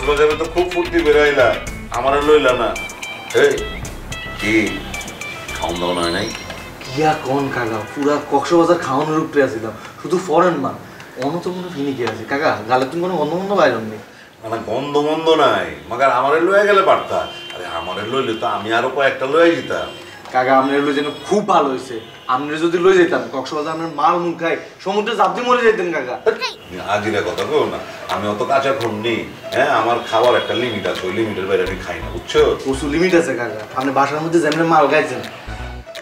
কক্সবাজারে তো খুব ফুর্তি বেরোইলা, আমার লইলা না। এই কি খাওন দাওয়া হয় নাই? কিয়া কোন কাকা, পুরা কক্সবাজার খাওয়ানোর উপরে আসছিলাম, শুধু ফরেন মান অন্য তো কোনো ফিনি কি আছে কাকা, গালে তুমি কোনো গন্ধ গন্ধ বাইরন নেই। মানে গন্ধ মন্দ নাই, মাগার আমারে লয়ে গেলে পারতা। আরে আমারে লইলে তো আমি আরো কয়েকটা লয়ে যেতাম। কাকা আপনার লই যেন খুব ভালো হয়েছে, আপনার যদি লই যেতাম কক্সবাজার আপনার মাল মুখ খাই সমুদ্রে জাপদি মরে যেতেন কাকা। আজিরা কথা কেউ না, আমি অত কাঁচা খুন নেই। হ্যাঁ, আমার খাবার একটা লিমিট আছে, ওই লিমিটের বাইরে আমি খাই না, বুঝছো? প্রচুর লিমিট আছে কাকা, আপনি বাসার মধ্যে যেমন মাল খাইছেন,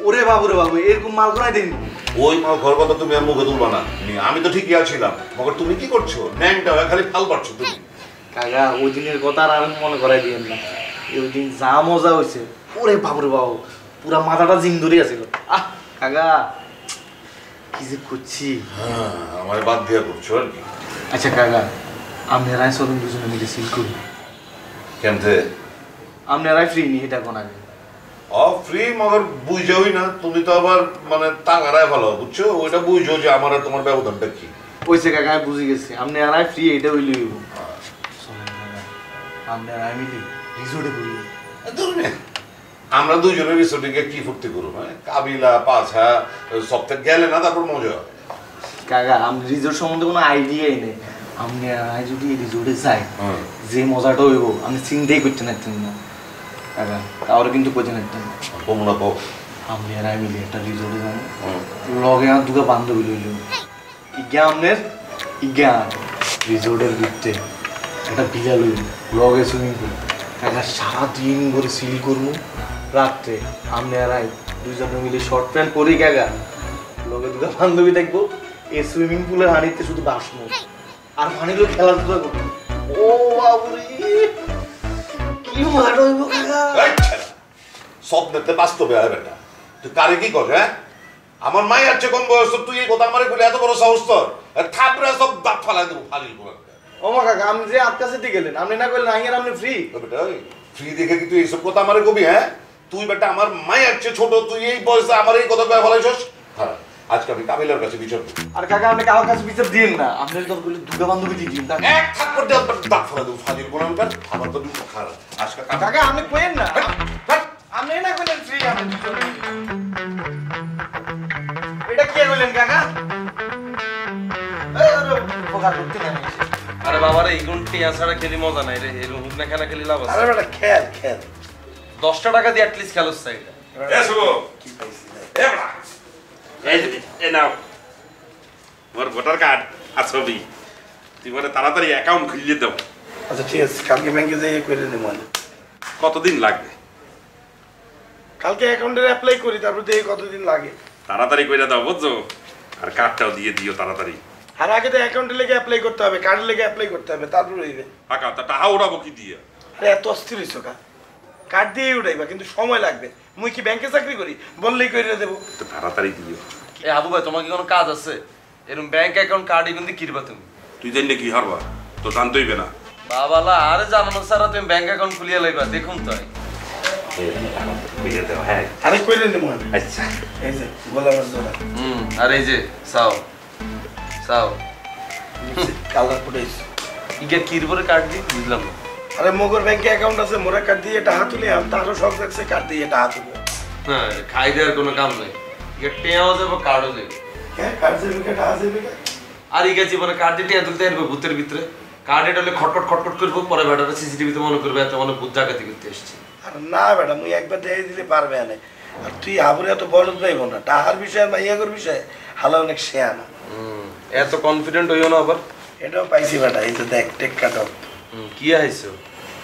ওরে বাবু রে বাবু এরকম মাল করাই দিন। ওই মাল ঘর কথা তুমি আর মুখে তুলবা না, আমি তো ঠিকই আছিলাম, মগর তুমি কি করছো? ন্যাংটা হয়ে খালি ফাল পাচ্ছো তুমি। কাকা ওই দিনের কথা আর আমি মনে করাই দিয়েন না, ওই দিন যা মজা হয়েছে, ওরে বাবুরে বাবু পুরা মাথাটা জিম ধরে আছিল। আহ কাকা কি যে করছি। হ্যাঁ, আমার বাদ দিয়া করছো আর কি। আচ্ছা কাকা আপনারাই চলুন দুজনে মিলে সিল করি। কেমতে? আপনারাই ফ্রি নি এটা কোন আগে ফ্রি মগর বুঝাওই না, তুমি তো আবার মানে টাকারায় ভালো, বুঝছো? ওইটা বুঝো যে আমার আর তোমার ব্যবধানটা কি। ওইসে কাকা আমি বুঝে গেছি, আপনারাই ফ্রি এটা হইলে হইব। আপনারাই মিলি রিসোর্টে ঘুরি। আমরা দুইজনের রিসোর্টে গিয়ে কি ফুর্তি করবো? কাবিলা পাছা সব থেকে গেলে না তারপর মজা। কাকা আমি রিসোর্ট সম্বন্ধে কোনো আইডিয়াই নেই, আপনি যদি রিসোর্টে যাই যে মজাটা হইব আমি চিন্তাই করতে পারতেন না কাকা, তাহলে কিন্তু করতে পারতেন না। কমলা পাও আপনি আর আমি মিলি একটা রিসোর্টে যাবো, লগে আর দুটো বান্ধবী লইল, ইজ্ঞা আপনার ইজ্ঞা রিসোর্টের ভিতরে একটা বিলা লইল, লগে সুইমিং পুল। কাকা সারাদিন করে সিল করবো, রাত্রে আপনি আর দুইজনে মিলে শর্ট প্যান্ট পরি কাকা, লগে দুটো বান্ধবী দেখবো, এই সুইমিং পুলের হানিতে শুধু বাসমো আর হানিগুলো খেলাধুলা করবো। ও বাবুরে কি মজা হইব কাকা। স্বপ্নেতে বাস্তবে হয় বেটা, তুই কারে কি কর? হ্যাঁ, আমার মাই আছে কোন বয়স, তুই এই কথা আমারে বলে এত বড় সাহস তোর? থাপড়া সব দাঁত ফালাই দেবো ফালিল করে। ও মা কাকা আপনি যে আট কাছে গেলেন, আপনি না করলেন আইয়ার আপনি ফ্রি। বেটা ফ্রি দেখে কি তুই এইসব কথা আমারে কবি? হ্যাঁ, তুই বেটা আমার মাই আছে ছোট, তুই এই বয়সে আমার এই কথা কয়ে ফলাইছস। হ্যাঁ, আজকে আমি কাবিলার কাছে বিচার করব। আর কাকা আপনি কারোর কাছে বিচার দিন না, আপনি তো বলে দুটো বান্ধবী দিয়ে দিন। এক থাপ্পড় দিয়ে দাঁত ফালাই দেবো ফালিল করে। আমার তো খারাপ আজকে কাকা আপনি কইেন না, আপনি না কইলেন ফ্রি, আপনি দুজন এটা কি কইলেন কাকা? আরে বাবারে এইগুন টিয়া ছাড়া খেলি মজা নাই রে, এরকম না খেলা খেলি লাভ আছে। আরে বেটা খেল খেল 10টা টাকা দিয়ে অ্যাটলিস্ট খেলোস সাইড। এসো কি পাইছি এ বড়া, এই নাও মোর ভোটার কার্ড আর ছবি, তুই মানে তাড়াতাড়ি অ্যাকাউন্ট খুলিয়ে দাও। আচ্ছা ঠিক আছে, কালকে ব্যাংকে যাই করে নেব। কতদিন লাগবে? কালকে অ্যাকাউন্টে অ্যাপ্লাই করি, তারপর দেখি কতদিন লাগে। তাড়াতাড়ি করে দাও বুঝছো, আর কার্ডটাও দিয়ে দিও তাড়াতাড়ি। আর আগে তো অ্যাকাউন্টে লেগে অ্যাপ্লাই করতে হবে, কার্ডে লেগে অ্যাপ্লাই করতে হবে, তারপর হইবে। টাকা তা টাকা উড়াবো কি দিয়ে? আরে এত অস্থির হইছো কা, কার্ড দিয়ে উঠাইবা কিন্তু সময় লাগবে। মুই কি ব্যাংকে চাকরি করি, বললেই কইরে দেবো। তো তাড়াতাড়ি দিও। এ আবু ভাই তোমার কি কোনো কাজ আছে? এরকম ব্যাংক অ্যাকাউন্ট কার্ড এগুন দিয়ে কিরবা তুমি? তুই জানলে কি হারবা? তো জানতেইবে না। বাবালা আরে জানো সারা তুমি ব্যাংক অ্যাকাউন্ট খুলিয়ে লইবা, দেখুন তাই। আরে কইরে নেব। আচ্ছা এই যে গোলামের জোড়া, আর এই যে সাও সাও কালার ফুটাইছ। ইগা কিরবরে কার্ড দি বুঝলাম না। আরে মোগর ব্যাংকে অ্যাকাউন্ট আছে, মোরা কার্ড দিয়ে টাকা তুলি, আমি তারও সব দেখছে কার্ড দিয়ে টাকা তুলি। হ্যাঁ, খাই দেওয়ার কোনো কাম নাই। ইগা টেয়াও যাবে কার্ডও যাবে। হ্যাঁ কার্ড যাবে কে টাকা যাবে কে? আর ইগা জীবনে কার্ড দিয়ে টেয়া তুলতে আসবে ভূতের ভিতরে, কার্ড এটা হলে খটখট খটখট করবো, পরে ব্যাটারা সিসিটিভিতে মনে করবে এত মনে ভূত জাগাতি করতে এসেছি। আর না বেটা মুই একবার দেখে দিলে পারবে না। আর তুই আবরে এত বলদ পাইব না, টাকার বিষয় মাইয়াগর বিষয় হালা অনেক শেয়া না। এত কনফিডেন্ট হইও না আবার। এটাও পাইছি বেটা, এই তো দেখ টেক কাট অফ। কি আইছো?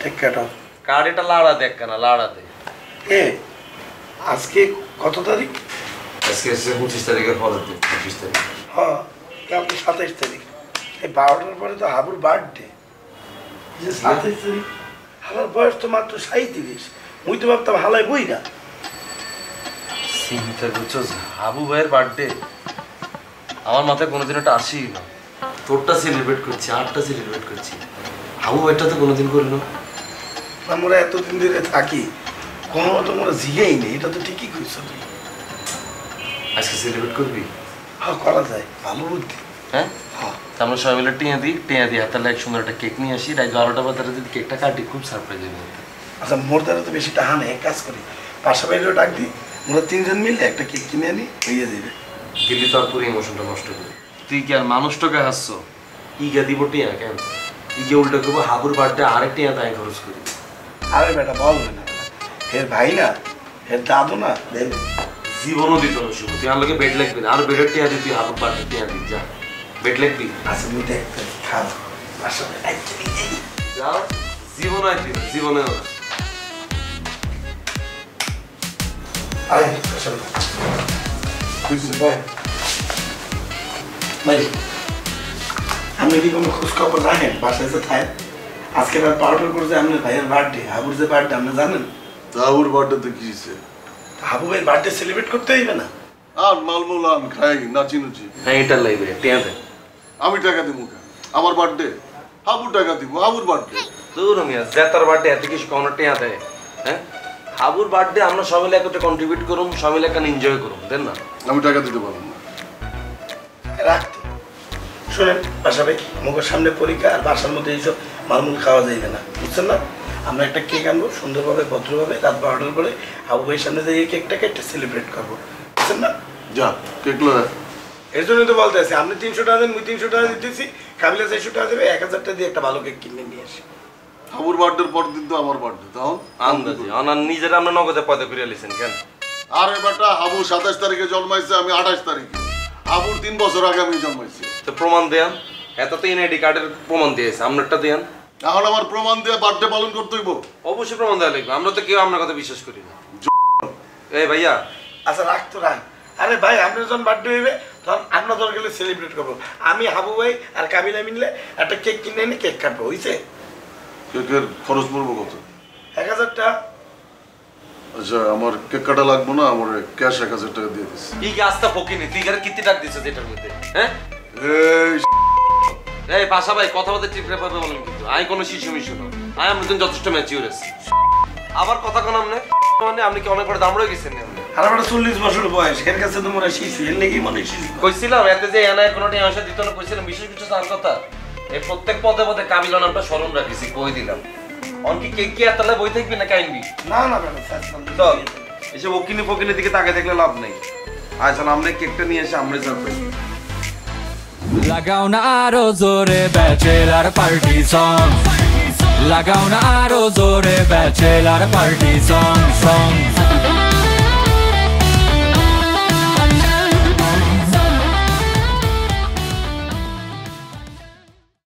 টেক কাট অফ কার্ড এটা লাড়া দেখ কেন, লাড়া দে। এ আজকে কত তারিখ? আজকে 25 তারিখের পরের দিন, 25 তারিখ। হ্যাঁ কালকে 27 তারিখ, এই 12টার পরে তো হাবুর বার্থডে। 27 তারিখ, আমার বয়স তো মাত্র 37। মুই তো ভাবতাম হালাই বই না। চিন্তা করছো হাবু ভাইয়ের বার্থডে? আমার মাথায় কোনোদিন একটা আসি না। তোরটা সেলিব্রেট করছি, আরটা সেলিব্রেট করছি, হাবু ভাইটা তো কোনোদিন করি না। আমরা এতদিন ধরে থাকি, কখনো তো আমরা জিগেই নেই, এটা তো ঠিকই কইছ তুই। আজকে সেলিব্রেট করবি? হ্যাঁ করা যায়, ভালো বুদ্ধি। হ্যাঁ হ্যাঁ আমরা সবাই মিলে টিয়া দিই হাতে এক সুন্দর একটা কেক নিয়ে আসি, রাত 12টা বাজারে যদি কেকটা কাটি খুব সারপ্রাইজ হবে। আচ্ছা মোর দ্বারা তো বেশি টাহা নেই, এক কাজ করি পাশা বাইরেও ডাক দিই, আমরা 3 জন মিলে একটা কেক কিনে আনি, হইয়া যাবে। দিল্লি তো আর পুরো ইমোশনটা নষ্ট করি। তুই কি আর মানুষটাকে হাসছো? ইগা দিব টিয়া কেন? ইগে উল্টো করবো হাবুর বার্থডে আরেক টিয়া তাই খরচ করি। আরে বেটা বল না, হের ভাই না, হের দাদু না, দেন জীবনও দিত না শুভ, তুই আমার লোকে বেড লাগবি না, আর বেডের টিয়া দিবি, হাবুর বার্থডে টিয়া দিবি, যা বেড লাগবি। আচ্ছা আমি দেখতে খাও পাশা বাইরে যা, জীবন আইবি না, জীবনে না। আরে পাশা বাইরে ভাই, আপনি কি কোনো খোঁজ খবর রাখেন বাসায় যে থাকেন? আজকে রাত 12টার পর যে আপনার ভাইয়ের বার্থডে, হাবুর যে বার্থডে আপনি জানেন? হাবুর বার্থডে কি হয়েছে? হাবু ভাইয়ের বার্থডে সেলিব্রেট করতে হইবে না? আর মালমূল আন খাই নাচি নুচি। হ্যাঁ এটা লাগবে, টিয়া দে। আমি টাকা দিব কেন? আমার বার্থডে, হাবুর টাকা দিব, হাবুর বার্থডে। দূর মিয়া, জেতার বার্থডে এত কিছু কম টিয়া দেয়? হ্যাঁ, হাবুর বার্থডে আমরা সবাই মিলে একটা কন্ট্রিবিউট করুম, সবাই মিলে একটা এনজয় করুম, দেন না? আমি টাকা দিতে পারবো না। রাখতে শোনেন বাসা ভাই, মুখের সামনে পরীক্ষা, আর বাসার মধ্যে এইসব মালমুল খাওয়া যাইবে না, বুঝছেন না? আমরা একটা কেক আনবো সুন্দরভাবে ভদ্রভাবে, রাত 12টার পরে হাবু ভাইয়ের সামনে যে এই কেকটাকে একটা সেলিব্রেট করবো, বুঝছেন না? যা কেক লো। এর জন্যই তো বলতে আছি, আপনি 300 টাকা দেন, মুই 300 টাকা দিতেছি, কাবিলা 400 টাকা দেবে, 1000 টাকা দিয়ে একটা ভালো কেক কিনে নিয়ে আসি। হাবুর বার্থডের পর দিন তো আমার বার্থডে, তাও আন্দাজে অনার নিজের আমরা নগদে পয়দা করে লিছেন কেন? আরে বেটা, হাবু 27 তারিখে জন্মাইছে, আমি 28 তারিখে। হাবুর 3 বছর আগে আমি জন্মাইছি। তো প্রমাণ দেন, এত তো এনআইডি কার্ডের প্রমাণ দিয়েছে, আপনারটা দেন। এখন আমার প্রমাণ দিয়ে বার্থডে পালন করতে হইব? অবশ্যই প্রমাণ দেওয়া লাগবে, আমরা তো কেউ আপনার কথা বিশ্বাস করি না। এই ভাইয়া, আচ্ছা রাখ তো রাখ। আরে ভাই আপনার যখন বার্থডে হইবে তখন আমরা দরকার গেলে সেলিব্রেট করবো, আমি হাবু ভাই আর কাবিলা মিললে একটা কেক কিনে এনে কেক কাটবো, হইছে? কেকের খরচ পড়বো কত? 1000 টাকা। আচ্ছা আমার কেক কাটা লাগবো না, আমার ক্যাশ 1000 টাকা দিয়ে দিস। কি কি আস্তা ফকিনি, তুই এখানে কিত্তি টাক দিছিস এটার মধ্যে? হ্যাঁ এই এই পাশা ভাই, কথা বলতে ঠিক ভাবে বলেন কিন্তু, আমি কোনো শিশু মিশু না, আমি আপনার জন্য যথেষ্ট ম্যাচিউর আছি। আবার কথা কোন আপনি মানে আপনি কি অনেক বড় দাম রয়ে গেছেন? আর আমার 40 বছর বয়স, এর কাছে তো মনে শিশু, এর লেগে মনে শিশু। কইছিলাম এতে যে এনায় কোনো টাকা দিত না, কইছিলাম বিশেষ কিছু তার কথা। এই প্রত্যেক পদে পদে কাবিলা নামটা স্মরণ রাখিছি, কই দিলাম। অনকি কে কি এতলা বই থাকবি না কাইনবি? না না ম্যাডাম স্যার, চল এসব ওকিনি ফকিনের দিকে তাকায় দেখলে লাভ নেই। আচ্ছা আমরা কেকটা নিয়ে এসে আমরা সারপ্রাইজ লাগাও না আরো জোরে ব্যাচেলার পার্টি সং, লাগাও না আরো জোরে ব্যাচেলার পার্টি সং সং।